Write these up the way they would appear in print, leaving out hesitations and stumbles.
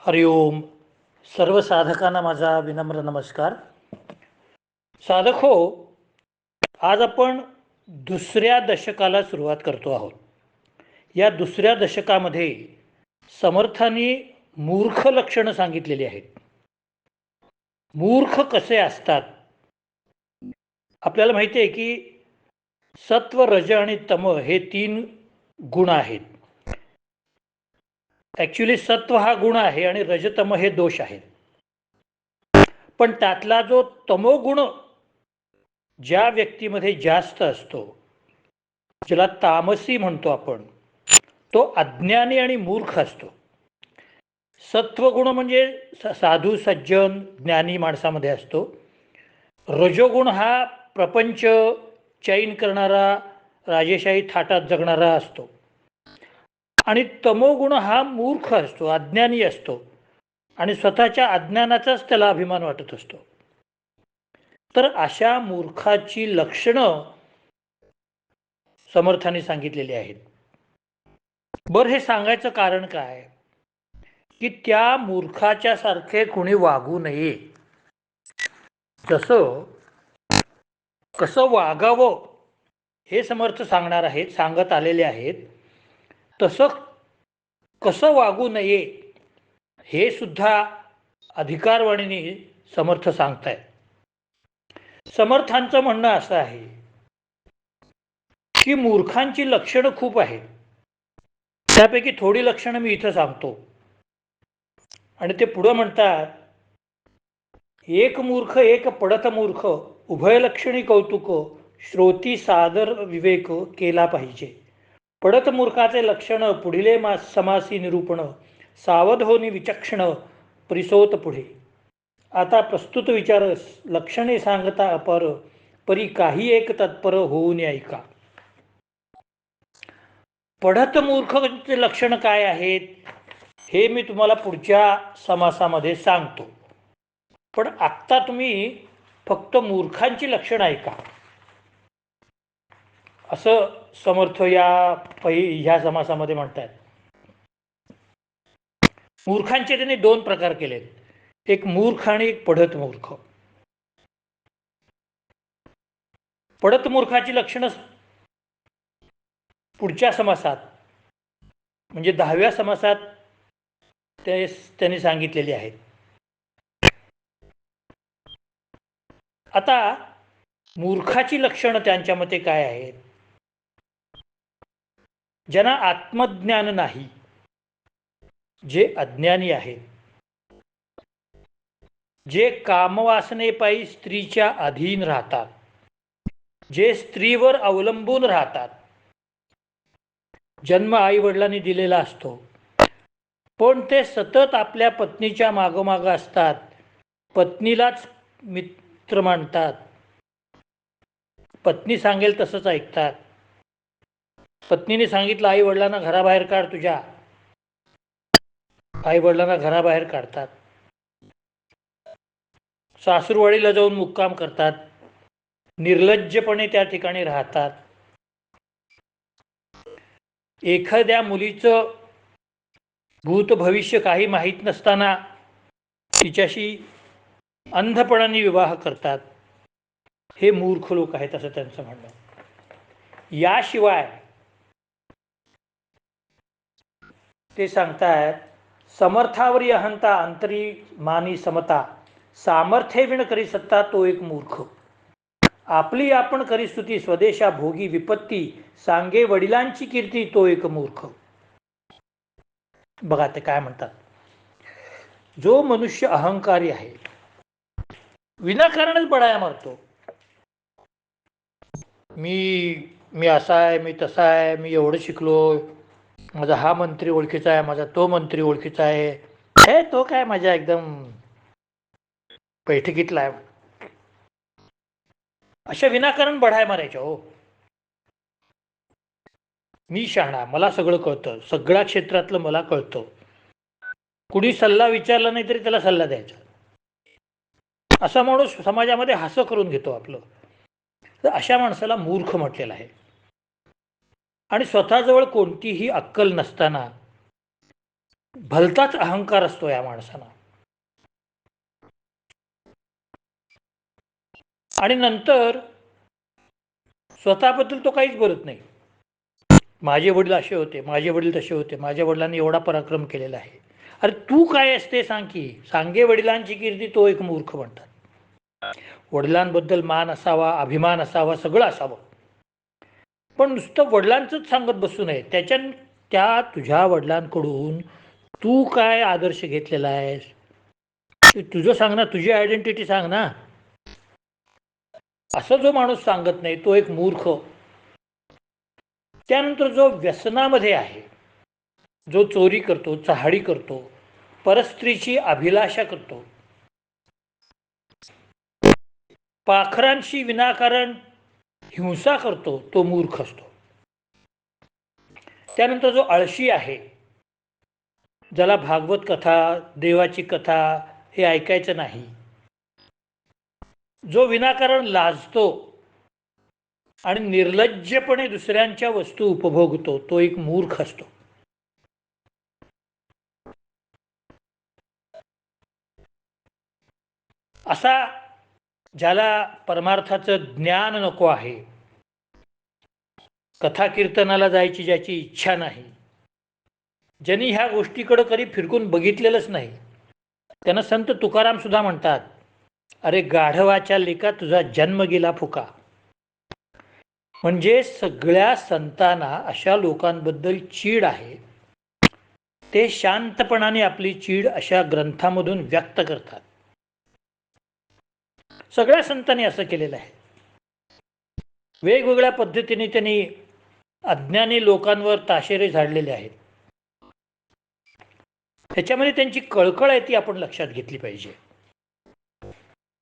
हरिओम. सर्व साधकांना माझा विनम्र नमस्कार. साधक हो, आज आपण दुसऱ्या दशकाला सुरुवात करतो आहोत. या दुसऱ्या दशकामध्ये समर्थांनी मूर्ख लक्षणं सांगितलेली आहेत. मूर्ख कसे असतात? आपल्याला माहिती आहे की सत्व, रज आणि तम हे 3 गुण आहेत. ॲक्च्युली सत्व हा गुण आहे आणि रजतम हे दोष आहेत. पण त्यातला जो तमोगुण ज्या व्यक्तीमध्ये जास्त असतो, ज्याला तामसी म्हणतो आपण, तो अज्ञानी आणि मूर्ख असतो. सत्वगुण म्हणजे साधू सज्जन ज्ञानी माणसामध्ये असतो. रजोगुण हा प्रपंच चैन करणारा, राजेशाही थाटात जगणारा असतो. आणि तमोगुण हा मूर्ख असतो, अज्ञानी असतो आणि स्वतःच्या अज्ञानाचाच त्याला अभिमान वाटत असतो. तर अशा मूर्खाची लक्षणं समर्थांनी सांगितलेली आहेत. बरं, हे सांगायचं कारण काय की त्या मूर्खाच्या सारखे कुणी वागू नये. जसं कसं वागावं हे समर्थ सांगणार आहेत, सांगत आलेले आहेत, तसं कसं वागू नये हे सुद्धा अधिकारवाणीने समर्थ सांगतायत. समर्थांचं म्हणणं असं आहे की मूर्खांची लक्षणं खूप आहेत. त्यापैकी थोडी लक्षणं मी इथं सांगतो. आणि ते पुढं म्हणतात, एक मूर्ख एक पडत मूर्ख, उभयलक्षणी कौतुक, श्रोती सादर विवेक केला पाहिजे. पडत मूर्खाचे लक्षण पुढिले समासी निरूपण, सावध होनी विचक्षण परिसोत पुढे. आता प्रस्तुत विचारस लक्षणे सांगता अपर, परी काही एक तत्पर होऊन ऐका. पढत मूर्खाचे लक्षण काय आहेत हे मी तुम्हाला पुढच्या समासामध्ये सांगतो. पण आत्ता तुम्ही फक्त मूर्खांची लक्षणं ऐका, असं समर्थ ह्या समासामध्ये म्हणतात. मूर्खांचे त्यांनी 2 प्रकार केलेत, एक मूर्ख आणि एक पढत मूर्ख. पढत मूर्खाची लक्षणं पुढच्या समासात म्हणजे 10व्या समासात त्यांनी सांगितलेली आहेत. आता मूर्खाची लक्षणं त्यांच्या मते काय आहेत? ज्यांना आत्मज्ञान नाही, जे अज्ञानी आहेत, जे कामवासनेपायी स्त्रीच्या अधीन राहतात, जे स्त्रीवर अवलंबून राहतात. जन्म आई वडिलांनी दिलेला असतो, पण ते सतत आपल्या पत्नीच्या मागोमाग असतात, पत्नीलाच मित्र मानतात, पत्नी सांगेल तसंच ऐकतात. पत्नीने सांगितलं आई वडिलांना घराबाहेर काढ तुझ्या, आई वडिलांना घराबाहेर काढतात. सासूरवाडीला जाऊन मुक्काम करतात, निर्लज्जपणे त्या ठिकाणी राहतात. एखाद्या मुलीचं भूत भविष्य काही माहीत नसताना तिच्याशी अंधपणाने विवाह करतात. हे मूर्ख लोक आहेत असं त्यांचं म्हणणं. याशिवाय ते सांगतात, समर्थावरी अहंता अंतरी मानी समता, सामर्थ्य विण करी सत्ता तो एक मूर्ख. आपली आपण करी स्तुती स्वदेशा भोगी विपत्ती, सांगे वडिलांची कीर्ती तो एक मूर्ख. बघा ते काय म्हणतात, जो मनुष्य अहंकारी आहे, विनाकारणच बडाया मारतो. मी असा आहे, मी तसा आहे, मी एवढं शिकलो, माझा हा मंत्री ओळखीचा आहे, माझा तो मंत्री ओळखीचा आहे, हे तो काय माझ्या एकदम बैठकीतला आहे. अशा विनाकारण बढाया मारायच्या. हो, मी शहाणा, मला सगळं कळतं, सगळ्या क्षेत्रातलं मला कळतं, कुणी सल्ला विचारला नाही तरी त्याला सल्ला द्यायचा, असा माणूस समाजामध्ये हसं करून घेतो आपलं. तर अशा माणसाला मूर्ख म्हटलेलं आहे. आणि स्वतःजवळ कोणतीही अक्कल नसताना भलताच अहंकार असतो या माणसाला. आणि नंतर स्वतःबद्दल तो काहीच बोलत नाही. माझे वडील असे होते, माझे वडील तसे होते, माझ्या वडिलांनी एवढा पराक्रम केलेला आहे. अरे तू काय असते सांग की. सांगे वडिलांची कीर्ती तो एक मूर्ख म्हणतात. वडिलांबद्दल मान असावा, अभिमान असावा, सगळं असावं, पण नुसतं वडिलांचंच सांगत बसू नये. त्या तुझ्या वडिलांकडून तू काय आदर्श घेतलेला आहेस तुझं सांग ना, तुझी आयडेंटिटी सांग ना. असं जो माणूस सांगत नाही तो एक मूर्ख. त्यानंतर जो व्यसनामध्ये आहे, जो चोरी करतो, चहाडी करतो, परस्त्रीची अभिलाषा करतो, पाखरांशी विनाकारण हिंसा करतो, तो मूर्ख असतो. त्यानंतर जो आळशी आहे, ज्याला भागवत कथा, देवाची कथा हे ऐकायचं नाही, जो विनाकारण लाजतो आणि निर्लज्जपणे दुसऱ्यांच्या वस्तू उपभोगतो, तो एक मूर्ख असतो. असा ज्याला परमार्थाचं ज्ञान नको आहे, कथा कीर्तनाला जायची ज्याची इच्छा नाही, ज्यांनी ह्या गोष्टीकडे कधी फिरकून बघितलेलंच नाही, त्यांना संत तुकाराम सुद्धा म्हणतात, अरे गाढवाच्या लेका तुझा जन्म गेला फुका. म्हणजे सगळ्या संतांना अशा लोकांबद्दल चीड आहे. ते शांतपणाने आपली चीड अशा ग्रंथामधून व्यक्त करतात. सगळ्या संतांनी असं केलेलं आहे. वेगवेगळ्या पद्धतीने त्यांनी अज्ञानी लोकांवर ताशेरे झाडलेले आहेत. ह्याच्यामध्ये त्यांची कळकळ आहे ती आपण लक्षात घेतली पाहिजे.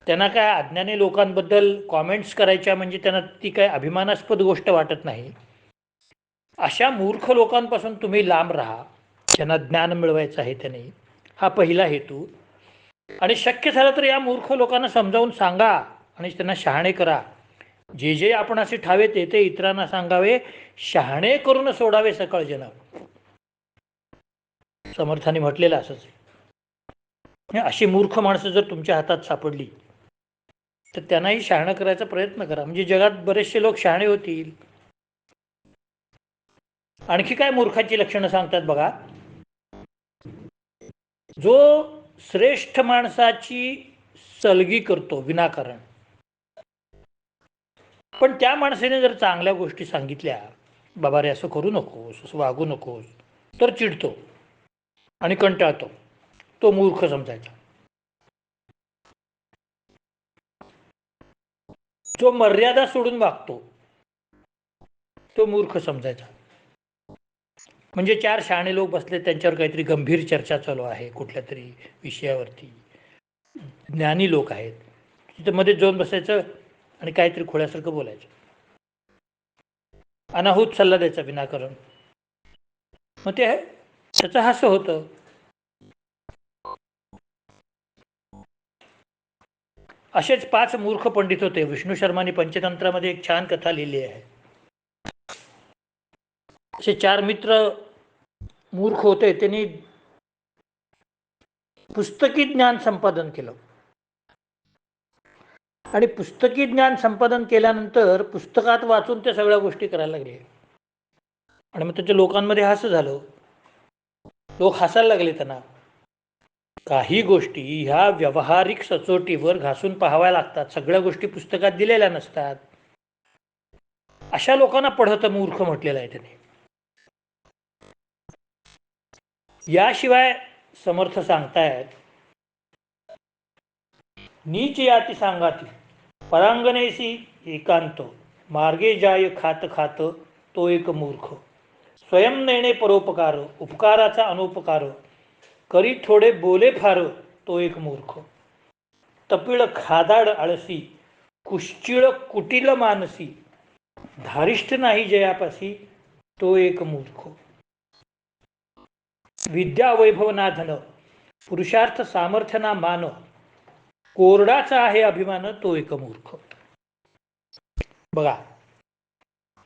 त्यांना काय अज्ञानी लोकांबद्दल कॉमेंट्स करायच्या म्हणजे त्यांना ती काय अभिमानास्पद गोष्ट वाटत नाही. अशा मूर्ख लोकांपासून तुम्ही लांब राहा, त्यांना ज्ञान मिळवायचं आहे त्यांनी, हा पहिला हेतू. आणि शक्य झालं तर या मूर्ख लोकांना समजावून सांगा आणि त्यांना शहाणे करा. जे जे आपण असे ठावे ते इतरांना सांगावे, शहाणे करून सोडावे सकळ जन. समर्थाने म्हटलेलं असंच. अशी मूर्ख माणसं जर तुमच्या हातात सापडली तर त्यांनाही शहाणं करायचा प्रयत्न करा, म्हणजे जगात बरेचसे लोक शहाणे होतील. आणखी काय मूर्खाची लक्षणं सांगतात बघा. जो श्रेष्ठ माणसाची सलगी करतो विनाकारण, पण त्या माणसाने जर चांगल्या गोष्टी सांगितल्या, बाबा रे असं करू नकोस, असं वागू नकोस, तर चिडतो आणि कंटाळतो, तो मूर्ख समजायचा. जो मर्यादा सोडून वागतो तो मूर्ख समजायचा. म्हणजे चार शहाणे लोक बसले, त्यांच्यावर काहीतरी गंभीर चर्चा चालू आहे कुठल्या तरी विषयावरती, ज्ञानी लोक आहेत, तिथं मध्ये जाऊन बसायचं आणि काहीतरी खोळ्यासारखं बोलायचं, अनाहूत सल्ला द्यायचा विनाकारण. मग ते त्याचं हास्य होतं. असेच 5 मूर्ख पंडित होते. विष्णू शर्माने पंचतंत्रामध्ये एक छान कथा लिहिली आहे. असे 4 मित्र मूर्ख होते. त्यांनी पुस्तकी ज्ञान संपादन केलं आणि पुस्तकी ज्ञान संपादन केल्यानंतर पुस्तकात वाचून ते सगळ्या गोष्टी करायला लागले आणि मग त्याच्या लोकांमध्ये हास्य झालं. लोक हसायला लागले त्यांना. काही गोष्टी ह्या व्यावहारिक सचोटीवर घासून पाहाव्या लागतात. सगळ्या गोष्टी पुस्तकात दिलेल्या नसतात. अशा लोकांना पढत मूर्ख म्हटलेलं आहे त्याने. याशिवाय समर्थ सांगतायत, नीच याती सांगाती परांगणेसी एकांत, मार्गे जाय खात खात तो एक मूर्ख. स्वयं नेणे परोपकार, उपकाराचा अनुपकार, करी थोडे बोले फार तो एक मूर्ख. तपिळ खादाड आळसी, कुश्चिळ कुटिल मानसी, धारिष्ठ नाही जयापासी तो एक मूर्ख. विद्या वैभव ना धन, पुरुषार्थ सामर्थ्य ना मान, कोरडाचा आहे अभिमान तो एक मूर्ख. बघा,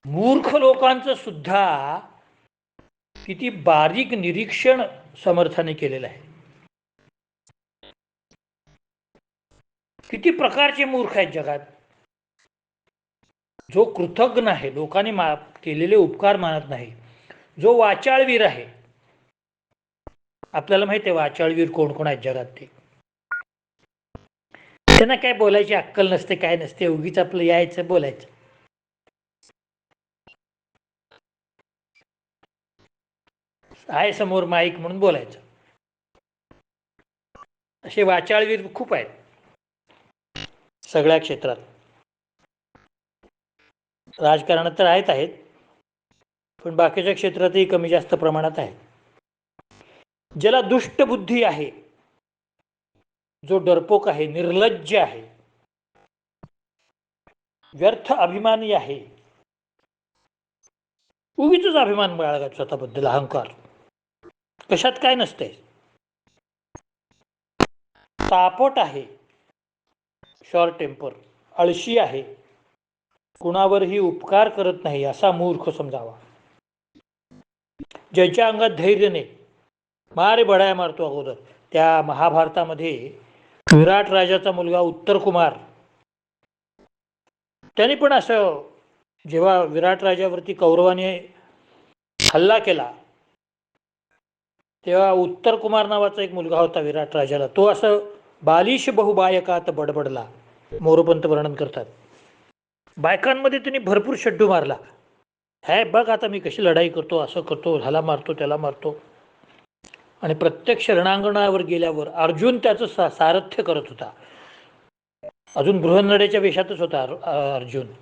मूर्ख लोकांचं सुद्धा किती बारीक निरीक्षण समर्थाने केलेलं आहे. किती प्रकारचे मूर्ख आहेत जगात. जो कृतज्ञ आहे, लोकांनी केलेले उपकार मानत नाही, जो वाचाळवीर आहे. आपल्याला माहिती आहे वाचाळवीर कोण कोण आहेत जगात. ते त्यांना काय बोलायची अक्कल नसते, काय नसते, उगीच आपलं यायचं बोलायचं. आहे समोर माईक म्हणून बोलायचं. असे वाचाळवीर खूप आहेत सगळ्या क्षेत्रात. राजकारणात तर आहेत, पण बाकीच्या क्षेत्रातही कमी जास्त प्रमाणात आहे. ज्याला दुष्ट बुद्धी आहे, जो डरपोक आहे, निर्लज्ज आहे, व्यर्थ अभिमानी आहे, उगीच अभिमान बाळगत स्वतःबद्दल, अहंकार, कशात काय नसते, तापट आहे, शॉर्ट टेम्पर, आळशी आहे, कुणावरही उपकार करत नाही, असा मूर्ख समजावा. ज्याच्या अंगात धैर्य नाही, मारे बढाया मारतो. अगोदर त्या महाभारतामध्ये विराट राजाचा मुलगा उत्तर कुमार, त्याने पण असं, जेव्हा विराट राजावरती कौरवाने हल्ला केला, तेव्हा उत्तर कुमार नावाचा एक मुलगा होता विराट राजाला, तो असं बालिश बहुबायकात बडबडला. मोरोपंत वर्णन करतात. बायकांमध्ये त्यांनी भरपूर शड्डू मारला. हे बघ आता मी कशी लढाई करतो, असं करतो, ह्याला मारतो, त्याला मारतो. आणि प्रत्यक्ष रणांगणावर गेल्यावर अर्जुन त्याचं सारथ्य करत होता. अजून बृहन्नडेच्या वेशातच होता अर्जुन.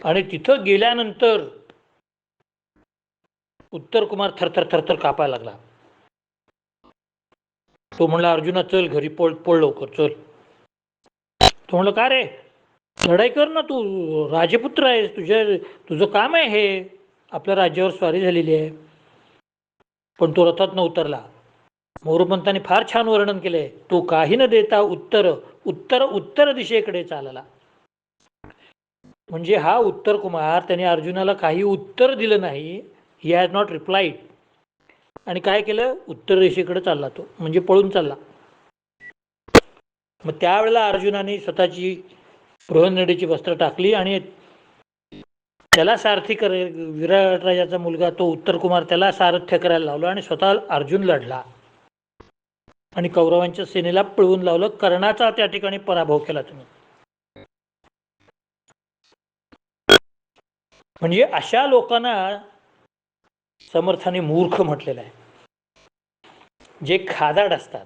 आणि तिथं गेल्यानंतर उत्तर कुमार थरथर थरथर कापायला लागला. तो म्हणला, अर्जुना चल घरी, पळ लवकर चल. तो म्हणलं, का रे, लढाई कर ना, तू राजपुत्र आहेस, तुझं काम आहे हे, आपल्या राज्यावर स्वारी झालेली आहे. पण तो रथात न उतरला. मोरोपंतांनी फार छान वर्णन केलंय. तो काही न देता उत्तर दिशेकडे चालला. म्हणजे हा उत्तर कुमार, त्याने अर्जुनाला काही उत्तर दिलं नाही, ही हॅज नॉट रिप्लाइड. आणि काय केलं, उत्तर दिशेकडे चालला तो, म्हणजे पळून चालला. मग त्यावेळेला अर्जुनाने स्वतःची बृहन्नडीची वस्त्र टाकली आणि त्याला सारथी विराट राजाचा मुलगा तो उत्तर कुमार, त्याला सारथ्य करायला लावलं आणि स्वतः अर्जुन लढला आणि कौरवांच्या सेनेला पळवून लावलं. कर्णाचा त्या ठिकाणी पराभव केला तुम्ही. म्हणजे अशा लोकांना समर्थाने मूर्ख म्हटलेलं आहे, जे खादाड असतात,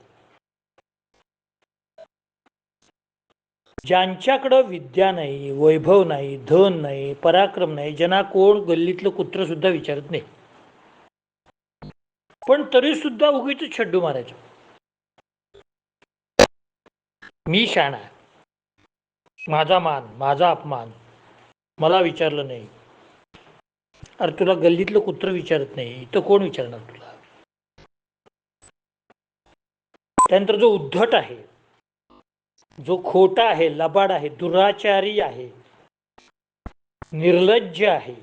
ज्यांच्याकडं विद्या नाही, वैभव नाही, धन नाही, पराक्रम नाही, ज्यांना कोण गल्लीतलं कुत्र सुद्धा विचारत नाही, पण तरी सुद्धा उगीच छड्डू मारायचं. मी शाणा, माझा मान, माझा अपमान, मला विचारलं नाही. अरे तुला गल्लीतलं कुत्र विचारत नाही तर कोण विचारणार तुला? त्यानंतर जो उद्धट आहे, जो खोटा आहे, लबाड आहे, दुराचारी आहे, निर्लज्ज आहे,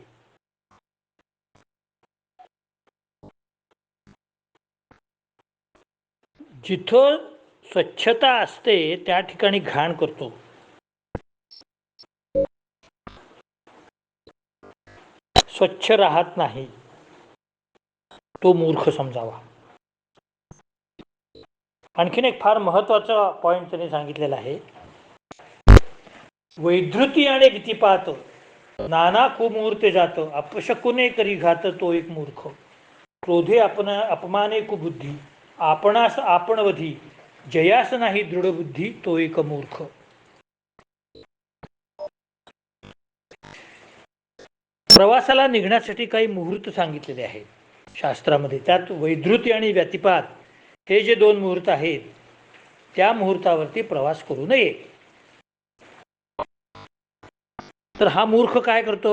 जिथं स्वच्छता असते त्या ठिकाणी घाण करतो, स्वच्छ राहत नाही, तो मूर्ख समजावा. आणखीन एक फार महत्वाचा पॉइंट त्यांनी सांगितलेला आहे. वैधृती आणि भीतिपात नाना कुमुहूर्ते जात, अपशकुने करी घात तो एक मूर्ख. क्रोधे अपमाने कुबुद्धी, आपणास आपणवधी, जयास नाही दृढ बुद्धी तो एक मूर्ख. प्रवासाला निघण्यासाठी काही मुहूर्त सांगितलेले आहेत शास्त्रामध्ये. त्यात वैधृती आणि व्यतिपात हे जे दोन मुहूर्त आहेत, त्या मुहूर्तावरती प्रवास करू नये. तर हा मूर्ख काय करतो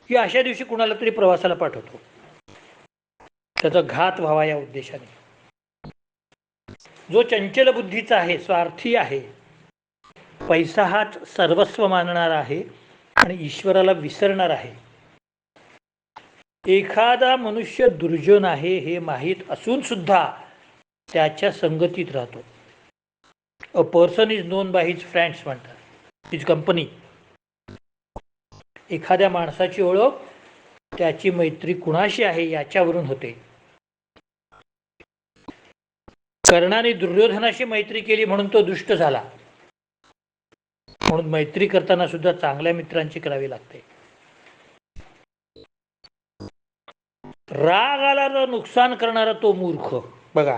की अशा दिवशी कुणाला तरी प्रवासाला पाठवतो, त्याचा घात व्हावा या उद्देशाने. जो चंचल बुद्धीचा आहे, स्वार्थी आहे, पैसा हाच सर्वस्व मानणार आहे आणि ईश्वराला विसरणार आहे, एखादा मनुष्य दुर्जन आहे हे माहीत असून सुद्धा त्याच्या संगतीत राहतो. A person is known by his friends म्हणतात, हिज कंपनी. एखाद्या माणसाची ओळख त्याची मैत्री कुणाशी आहे याच्यावरून होते. कर्णाने दुर्योधनाशी मैत्री केली म्हणून तो दुष्ट झाला. म्हणून मैत्री करताना सुद्धा चांगल्या मित्रांची करावी लागते. राग आला तर नुकसान करणारा तो मूर्ख. बघा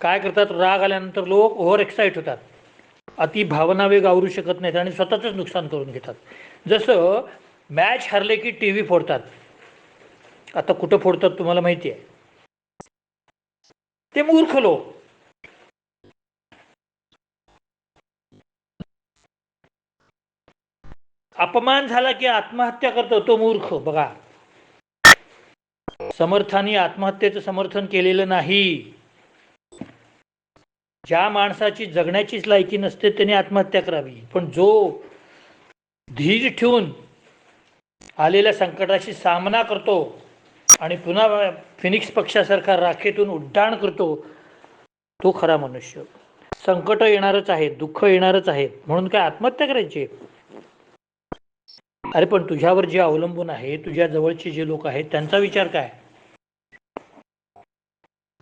काय करतात, राग आल्यानंतर लोक ओव्हर एक्साइट होतात, अति भावना वेग आवरू शकत नाहीत आणि स्वतःच नुकसान करून घेतात. जसं मॅच हरले की टीव्ही फोडतात. आता कुठं फोडतात तुम्हाला माहिती आहे, ते मूर्ख लोक. अपमान झाला की आत्महत्या करतो तो मूर्ख. बघा समर्थांनी आत्महत्येचं समर्थन केलेलं नाही. ज्या माणसाची जगण्याचीच लायकी नसते त्याने आत्महत्या करावी, पण जो धीर ठेवून आलेल्या संकटाशी सामना करतो आणि पुन्हा फिनिक्स पक्षासारखा राखेतून उड्डाण करतो तो खरा मनुष्य. संकट येणारच आहे, दुःख येणारच आहे, म्हणून काय आत्महत्या करायची? अरे पण तुझ्यावर जे अवलंबून आहे, तुझ्या जवळचे जे लोक आहेत त्यांचा विचार काय?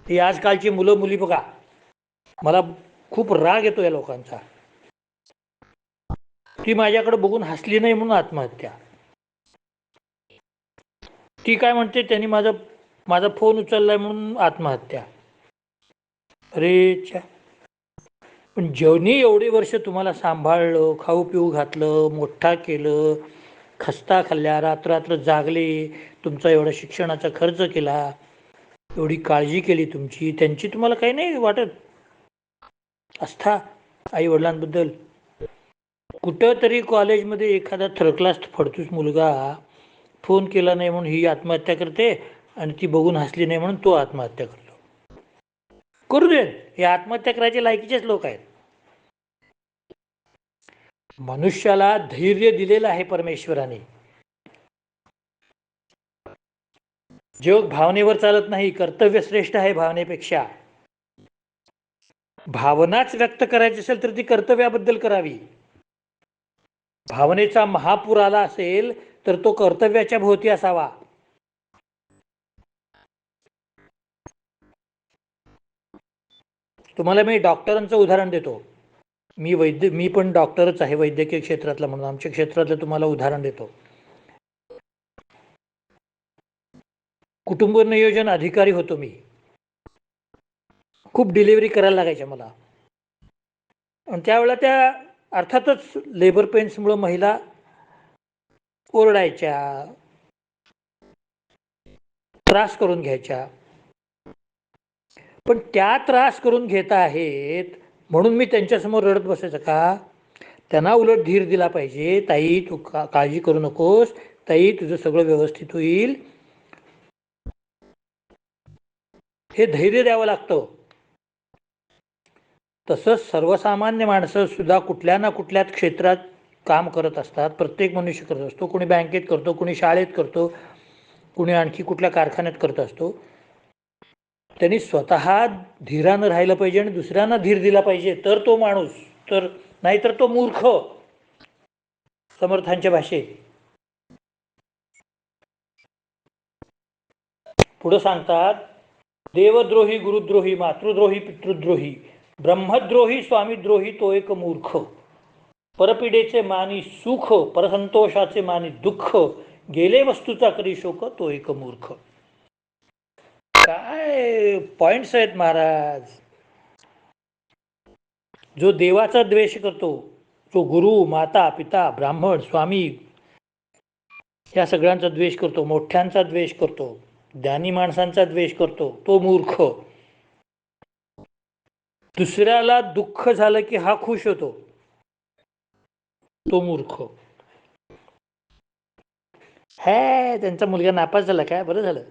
ही आजकालची मुलं मुली बघा, मला खूप राग येतो या लोकांचा. ती माझ्याकडे बघून हसली नाही म्हणून आत्महत्या. ती काय म्हणते, त्यांनी माझा फोन उचललाय म्हणून आत्महत्या. अरे पण जेवणी एवढे वर्ष तुम्हाला सांभाळलं, खाऊ पिऊ घातलं, मोठा केलं, खस्ता खाल्ल्या, रात्र जागले, तुमचा एवढा शिक्षणाचा खर्च केला, एवढी काळजी केली तुमची, त्यांची तुम्हाला काही नाही वाटत आस्था आई वडिलांबद्दल? कुठं तरी कॉलेजमध्ये एखादा थर्ड क्लास फडतूस मुलगा फोन केला नाही म्हणून ही आत्महत्या करते आणि ती बघून हसली नाही म्हणून तो आत्महत्या करतो. करू देत, हे आत्महत्या करायचे लायकीचेच लोक आहेत. मनुष्याला धैर्य दिलेलं आहे परमेश्वराने. जग भावनेवर चालत नाही, कर्तव्य श्रेष्ठ आहे भावनेपेक्षा. भावनाच व्यक्त करायची असेल तर ती कर्तव्याबद्दल करावी. भावनेचा महापूर आला असेल तर तो कर्तव्याच्या भोवती असावा. तुम्हाला मी डॉक्टरांचं उदाहरण देतो. मी पण डॉक्टरच आहे, वैद्यकीय क्षेत्रातला, म्हणून आमच्या क्षेत्रातलं तुम्हाला उदाहरण देतो. कुटुंब नियोजन अधिकारी होतो मी. खूप डिलिव्हरी करायला लागायच्या मला, आणि त्यावेळेला त्या अर्थातच लेबर पेन्समुळे महिला ओरडायच्या, त्रास करून घ्यायच्या. पण त्या त्रास करून घेत आहेत म्हणून मी त्यांच्यासमोर रडत बसायचं का? त्यांना उलट धीर दिला पाहिजे, ताई तू काळजी करू नकोस, ताई तुझं सगळं व्यवस्थित होईल, हे धैर्य द्यावं लागतं. तसंच सर्वसामान्य माणसं सुद्धा कुठल्या ना कुठल्या क्षेत्रात काम करत असतात. प्रत्येक मनुष्य करत असतो. कोणी बँकेत करतो, कोणी शाळेत करतो, कोणी आणखी कुठल्या कारखान्यात करत असतो. त्यांनी स्वतः धीरानं राहिलं पाहिजे आणि दुसऱ्यांना धीर दिला पाहिजे, तर तो माणूस, तर नाहीतर तो मूर्ख. समर्थांच्या भाषेत पुढे सांगतात, देवद्रोही, गुरुद्रोही, मातृद्रोही, पितृद्रोही, ब्रह्मद्रोही, स्वामीद्रोही तो एक मूर्ख. परपिडेचे मानी सुख, परसंतोषाचे मानी दुःख, गेले वस्तूचा करी शोक तो एक मूर्ख. काय पॉइंट्स आहेत महाराज. जो देवाचा द्वेष करतो, जो गुरु, माता, पिता, ब्राह्मण, स्वामी या सगळ्यांचा द्वेष करतो, मोठ्यांचा द्वेष करतो, ज्ञानी माणसांचा द्वेष करतो, तो मूर्ख. दुसऱ्याला दुःख झालं की हा खुश होतो, तो मूर्ख. हे त्यांचा मुलगा नापास झाला, काय बरं झालं.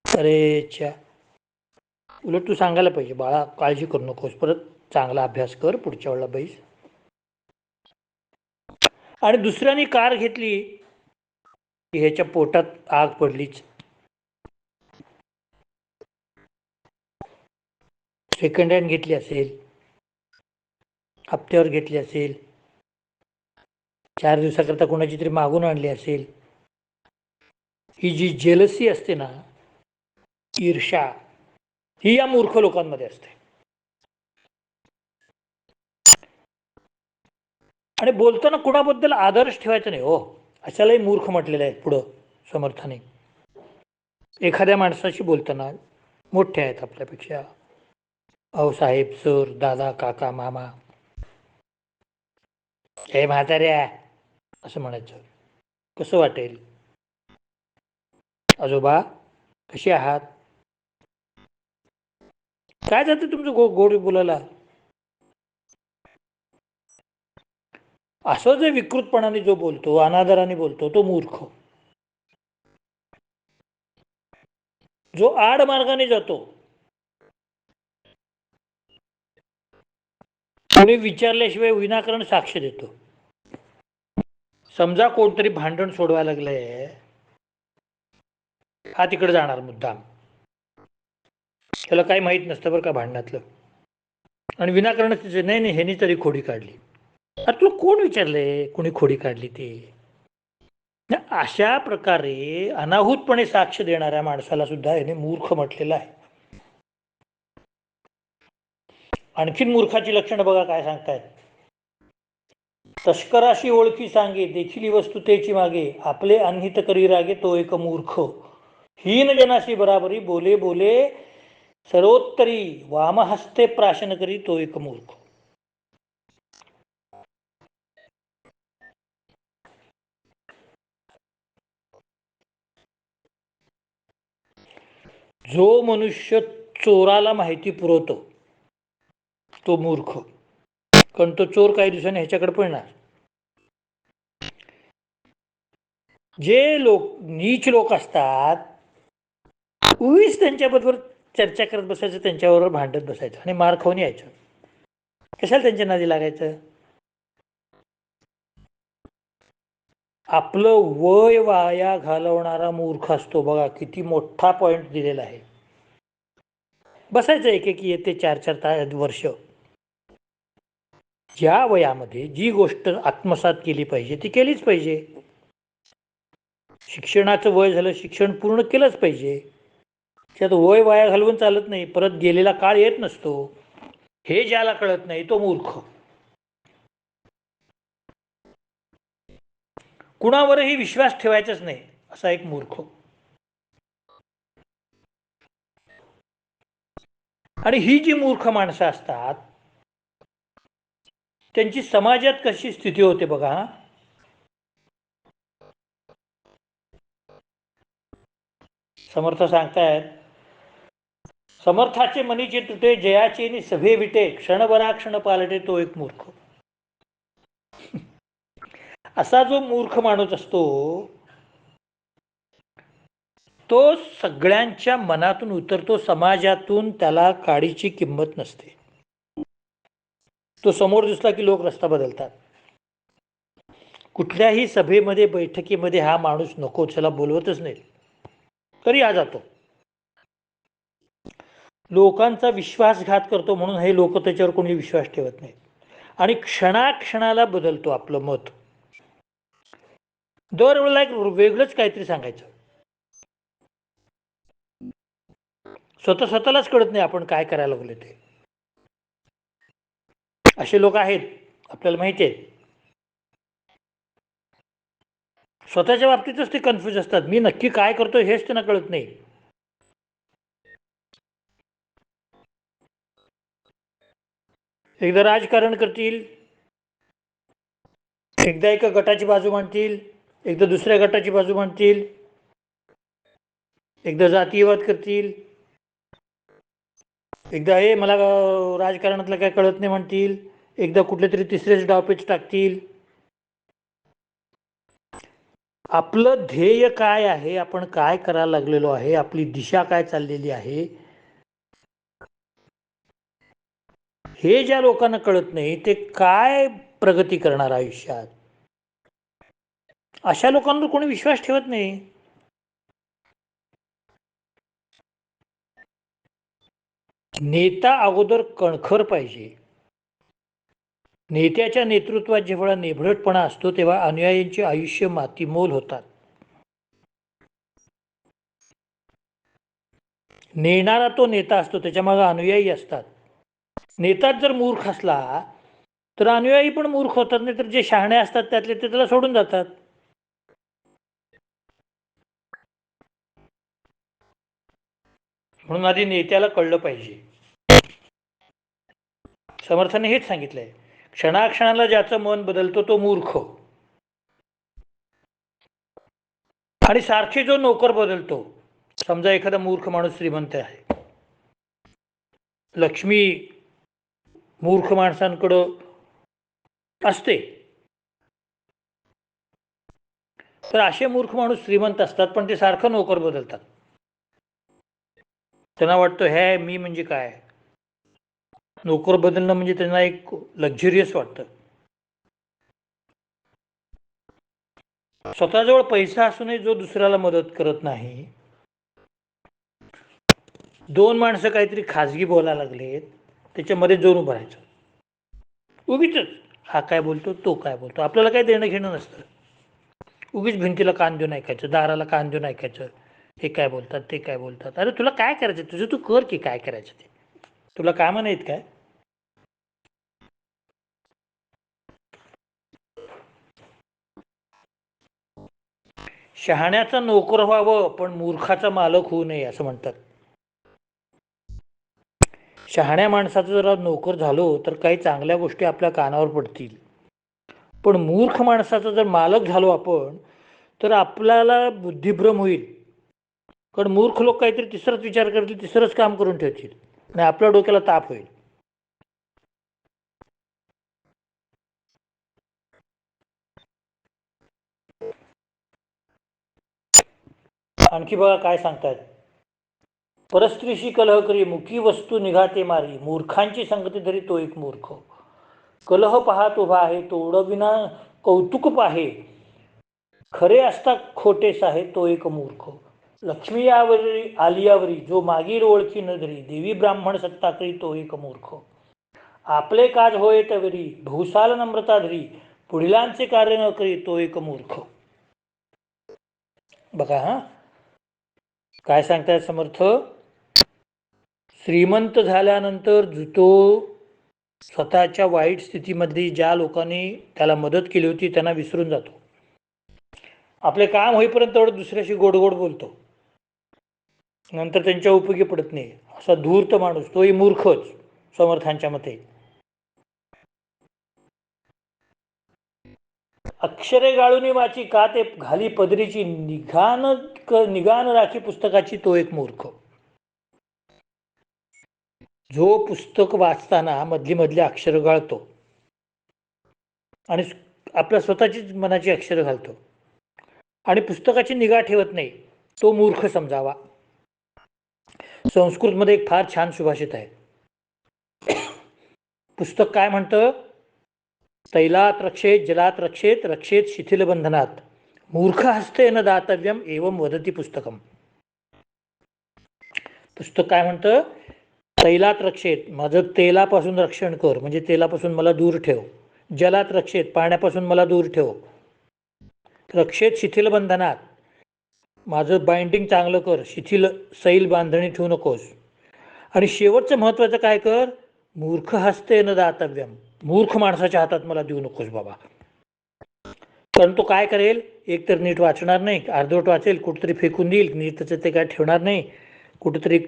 अरे उलट तू सांगायला पाहिजे, बाळा काळजी करू नकोस, परत चांगला अभ्यास कर, पुढच्या वेळेला बैस. आणि दुसऱ्याने कार घेतली की ह्याच्या पोटात आग पडलीच. सेकंड हँड घेतली असेल, हप्त्यावर घेतली असेल, 4 दिवसाकरता कोणाची तरी मागून आणली असेल, ही जी जेलसी असते ना, ईर्षा, ही या मूर्ख लोकांमध्ये असते. आणि बोलताना कुणाबद्दल आदर्श ठेवायचा नाही हो, अशालाही मूर्ख म्हटलेलं आहे पुढं समर्थाने. एखाद्या माणसाशी बोलताना मोठे आहेत आपल्यापेक्षा, अहो साहेब, सर, दादा, काका, मामा, हे म्हाताऱ्या असं म्हणायचं. कसं वाटेल? आजोबा कसे आहात? काय जाते तुमचं गोड बोलायला? असं जे विकृतपणाने जो बोलतो, अनादराने बोलतो, तो मूर्ख. जो आड मार्गाने जातो, कोणी विचारल्याशिवाय विनाकारण साक्ष देतो. समजा कोणतरी भांडण सोडवायला लागलंय, हा तिकडे जाणार मुद्दाम, त्याला काही माहीत नसतं बरं का भांडणातलं, आणि विनाकारण तिचे नाही नाही ह्यानी तरी खोडी काढली. अरे तुला कोण विचारलंय कोणी खोडी काढली ते? अशा प्रकारे अनाहूतपणे साक्ष देणाऱ्या माणसाला सुद्धा याने मूर्ख म्हटलेलं आहे. आणखीन मूर्खाची लक्षणं बघा काय सांगतायत. तस्कराशी ओळखी सांगे, देखील वस्तू तेची मागे, आपले अनहित करी रागे तो एक मूर्ख. हीन जनाशी बराबरी, बोले बोले सर्वोत्तरी, वामहस्ते प्राशन करी तो एक मूर्ख. जो मनुष्य चोराला माहिती पुरवतो तो मूर्ख, कारण तो चोर काही दिवसांनी ह्याच्याकडे पळणार. जे लोक नीच लोक असतात, उगीच त्यांच्याबरोबर चर्चा करत बसायचं, त्यांच्याबरोबर भांडत बसायचं आणि मार खाऊन यायचं. कशाला त्यांच्या नादी लागायचं? आपलं वय वाया घालवणारा मूर्ख असतो बघा. किती मोठा पॉइंट दिलेला आहे. बसायचं एक एक येते 4-4 वर्ष. ज्या वयामध्ये जी गोष्ट आत्मसात केली पाहिजे ती केलीच पाहिजे. शिक्षणाचं वय झालं, शिक्षण पूर्ण केलंच पाहिजे. त्यात वय वाया घालवून चालत नाही, परत गेलेला काळ येत नसतो. हे ज्याला कळत नाही तो मूर्ख. कुणावरही विश्वास ठेवायचाच नाही असा एक मूर्ख. आणि ही जी मूर्ख माणसं असतात त्यांची समाजात कशी स्थिती होते बघा. समर्थ सांगतायत, समर्थाचे मनीचे तुटे, जयाचे नि सभे विटे, क्षणभरा क्षण पालटे तो एक मूर्ख. असा जो मूर्ख माणूस असतो तो सगळ्यांच्या मनातून उतरतो, समाजातून त्याला काडीची किंमत नसते. तो समोर दिसला की लोक रस्ता बदलतात. कुठल्याही सभेमध्ये बैठकीमध्ये हा माणूस नको त्याला बोलवतच नाही, तरी आ जातो. लोकांचा विश्वासघात करतो म्हणून हे लोक त्याच्यावर कोणी विश्वास ठेवत नाही, आणि क्षणाक्षणाला बदलतो आपलं मत. दरवेळेला एक वेगळंच काहीतरी सांगायचं. स्वतःलाच कळत नाही आपण काय करायला लागलो ते. असे लोक आहेत, आपल्याला माहिती आहे. स्वतःच्या बाबतीतच ते कन्फ्यूज असतात. मी नक्की काय करतो हेच त्यांना कळत नाही. एकदा राजकारण करतील, एकदा एका गटाची बाजू मांडतील, एकदा दुसऱ्या गटाची बाजू मांडतील, एकदा जातीयवाद करतील, एकदा हे मला राजकारणातलं काय कळत नाही म्हणतील, एकदा कुठले तरी तिसरेच डावपेच टाकतील. आपलं ध्येय काय आहे, आपण काय करायला लागलेलो आहे, आपली दिशा काय चाललेली आहे, हे ज्या लोकांना कळत नाही ते काय प्रगती करणार आयुष्यात. अशा लोकांवर कोणी विश्वास ठेवत नाही. नेता अगोदर कणखर पाहिजे. नेत्याच्या नेतृत्वात जेव्हा नेभळटपणा असतो तेव्हा अनुयायींचे आयुष्य मातीमोल होतात. नेणारा तो नेता असतो, त्याच्या मागे अनुयायी असतात. नेताच जर मूर्ख असला तर अनुयायी पण मूर्ख होतात, नाही तर जे शहाणे असतात त्यातले ते त्याला सोडून जातात. म्हणून आधी नेत्याला कळलं पाहिजे. समर्थाने हेच सांगितलंय, क्षणाक्षणाला ज्याचं मन बदलतो तो मूर्ख, आणि सारखे जो नोकर बदलतो. समजा एखादा मूर्ख माणूस श्रीमंत आहे, लक्ष्मी मूर्ख माणसांकडं असते, तर असे मूर्ख माणूस श्रीमंत असतात पण ते सारखं नोकर बदलतात. त्यांना वाटतं हे मी म्हणजे काय, नोकर बदलणं म्हणजे त्यांना एक लक्झरियस वाटतं. स्वतःजवळ पैसा असूनही जो दुसऱ्याला मदत करत नाही. दोन माणसं काहीतरी खाजगी बोलायला लागलेत, त्याच्यामध्ये जाऊन उभं राहायचं. उगीच हा काय बोलतो तो काय बोलतो, आपल्याला काही देणं घेणं नसतं. उगीच भिंतीला कान देऊन ऐकायचं, दाराला कान देऊन ऐकायचं, हे काय बोलतात ते काय बोलतात. अरे तुला काय करायचं, तुझं तू कर की, काय करायचं ते, तुला काम नाहीत काय. शहाण्याचा नोकर व्हावं पण मूर्खाचा मालक होऊ नये असं म्हणतात. शहाण्या माणसाचा जर नोकर झालो तर काही चांगल्या गोष्टी आपल्या कानावर पडतील, पण मूर्ख माणसाचा जर मालक झालो आपण तर आपल्याला बुद्धिभ्रम होईल. कारण मूर्ख लोक काहीतरी तिसराच विचार करतील, तिसरंच काम करून ठेवतील आणि आपल्या डोक्याला ताप होईल. आणखी बघा काय सांगतात, परस्त्रीशी कलह करी मुखी वस्तू निघाते मारी, मूर्खांची संगती धरी तो एक मूर्ख. कलह पाहात उभा आहे तोडविना कौतुक पाहे, खरे असता खोटेस आहे तो एक मूर्ख. लक्ष्मी यावरी आलियावरी जो मागील ओळखी न धरी, देवी ब्राह्मण सत्ता करी तो एक मूर्ख. आपले काज होय तवरी बहुसाल नम्रता धरी, पुढिलांचे कार्य न करी तो एक मूर्ख. बघा हा काय सांगतायत समर्थ, श्रीमंत झाल्यानंतर तो स्वतःच्या वाईट स्थितीमध्ये ज्या लोकांनी त्याला मदत केली होती त्यांना विसरून जातो. आपले काम होईपर्यंत तेवढं दुसऱ्याशी गोड गोड बोलतो, नंतर त्यांच्या उपयोगी पडत नाही. असा धूर्त माणूस तोही मूर्खच समर्थांच्या मते. अक्षरे गाळूनी वाची का ते घाली पदरीची, निगान राखी पुस्तकाची तो एक मूर्ख. जो पुस्तक वाचताना मधली मधली अक्षर गाळतो आणि आपल्या स्वतःचीच मनाची अक्षरं घालतो आणि पुस्तकाची निगा ठेवत नाही, तो मूर्ख समजावा. संस्कृतमध्ये एक फार छान सुभाषित आहे. पुस्तक काय म्हणतं, तैलात रक्षेत जलात रक्षेत रक्षेत शिथिल बंधनात, मूर्ख हस्ते न दातव्यम एवं वदती पुस्तकम. पुस्तक काय म्हणतं, तैलात रक्षेत माझं तेलापासून रक्षण कर, म्हणजे तेलापासून मला दूर ठेव. जलात रक्षेत पाण्यापासून मला दूर ठेव. रक्षेत शिथिल बंधनात माझं बाइंडिंग चांगलं कर, शिथिल सैल बांधणी ठेवू नकोस. आणि शेवटचं महत्वाचं काय कर, मूर्ख हस्ते न दातव्यम, मूर्ख माणसाच्या हातात मला देऊ नकोस बाबा. कारण तो काय करेल, एक तर नीट वाचणार नाही, अर्धवट वाचेल, कुठेतरी फेकून देईल, नीट त्याचं ते काय ठेवणार नाही, कुठेतरी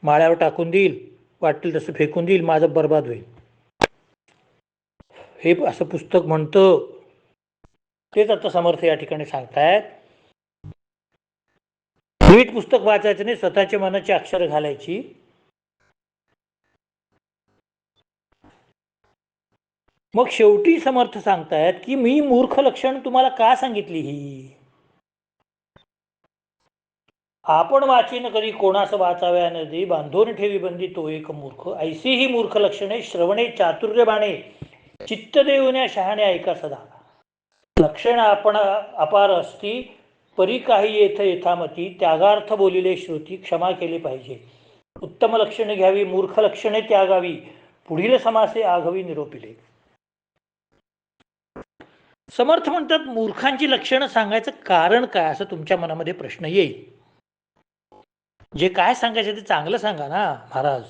माळ्यावर टाकून देईल, वाटेल तसं फेकून देईल, माझं बर्बाद होईल. हे असं पुस्तक म्हणतं. तेच आता समर्थ या ठिकाणी सांगतायत, नीट पुस्तक वाचायचं नाही, स्वतःच्या मनाची अक्षर घालायची. मग शेवटी समर्थ सांगतायत की मी मूर्ख लक्षण तुम्हाला का सांगितली ही, आपण वाचीन करी कोणास वाचाव्या न दे, बांधून ठेवी बंदी तो एक मूर्ख. ऐसी ही मूर्ख लक्षणे श्रवणे चातुर्य बाणे, चित्त देऊन्या शहाणे ऐका सदा. लक्षण आपण अपार असती परी काही येथ यथामती त्यागार्थ बोलिले श्रुती क्षमा केली पाहिजे. उत्तम लक्षणे घ्यावी मूर्ख लक्षणे त्यागावी पुढील समासे आघवी निरोपिले. समर्थ म्हणतात मूर्खांची लक्षणं सांगायचं कारण काय असं तुमच्या मनामध्ये प्रश्न येईल. जे काय सांगायचं ते चांगलं सांगा ना महाराज.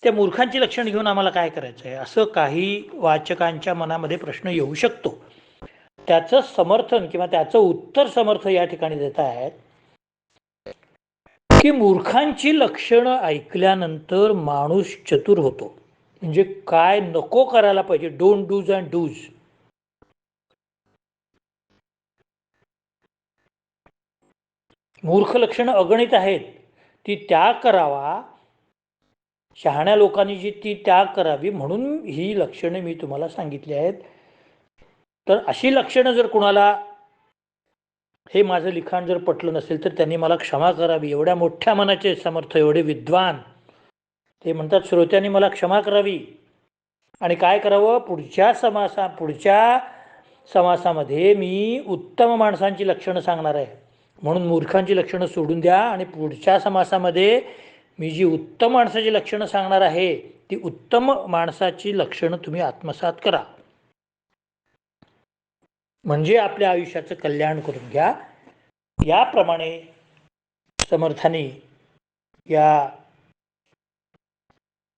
त्या मूर्खांची लक्षण घेऊन आम्हाला काय करायचं आहे असं काही वाचकांच्या मनामध्ये प्रश्न येऊ शकतो. त्याचं समर्थन किंवा त्याचं उत्तर समर्थ या ठिकाणी देत आहेत की मूर्खांची लक्षणं ऐकल्यानंतर माणूस चतुर होतो. म्हणजे काय नको करायला पाहिजे, डोंट डूज अँड डूज. मूर्ख लक्षणं अगणित आहेत, ती त्याग करावा. शहाण्या लोकांनी जी ती त्याग करावी म्हणून ही लक्षणे मी तुम्हाला सांगितली आहेत. तर अशी लक्षणं जर कुणाला हे माझं लिखाण जर पटलं नसेल तर त्यांनी मला क्षमा करावी. एवढ्या मोठ्या मनाचे समर्थ, एवढे विद्वान, ते म्हणतात श्रोत्यांनी मला क्षमा करावी. आणि काय करावं, पुढच्या समासामध्ये मी उत्तम माणसांची लक्षणं सांगणार आहे, म्हणून मूर्खांची लक्षणं सोडून द्या आणि पुढच्या समासामध्ये मी जी उत्तम माणसाची लक्षणं सांगणार आहे ती उत्तम माणसाची लक्षणं तुम्ही आत्मसात करा, म्हणजे आपल्या आयुष्याचं कल्याण करून घ्या. याप्रमाणे समर्थांनी या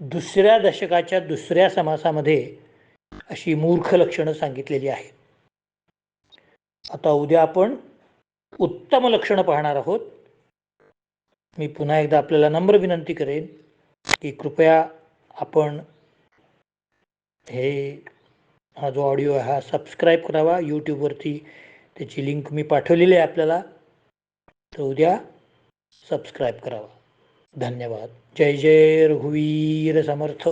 दुसऱ्या दशकाच्या दुसऱ्या समासामध्ये अशी मूर्ख लक्षणं सांगितलेली आहेत. आता उद्या आपण उत्तम लक्षणं पाहणार आहोत. मी पुन्हा एकदा आपल्याला नम्र विनंती करेन की कृपया आपण हा जो ऑडिओ आहे हा सबस्क्राईब करावा. यूट्यूबवरती त्याची लिंक मी पाठवलेली आहे आपल्याला, तर उद्या सबस्क्राईब करावा. धन्यवाद. जय जय रघुवीर समर्थ.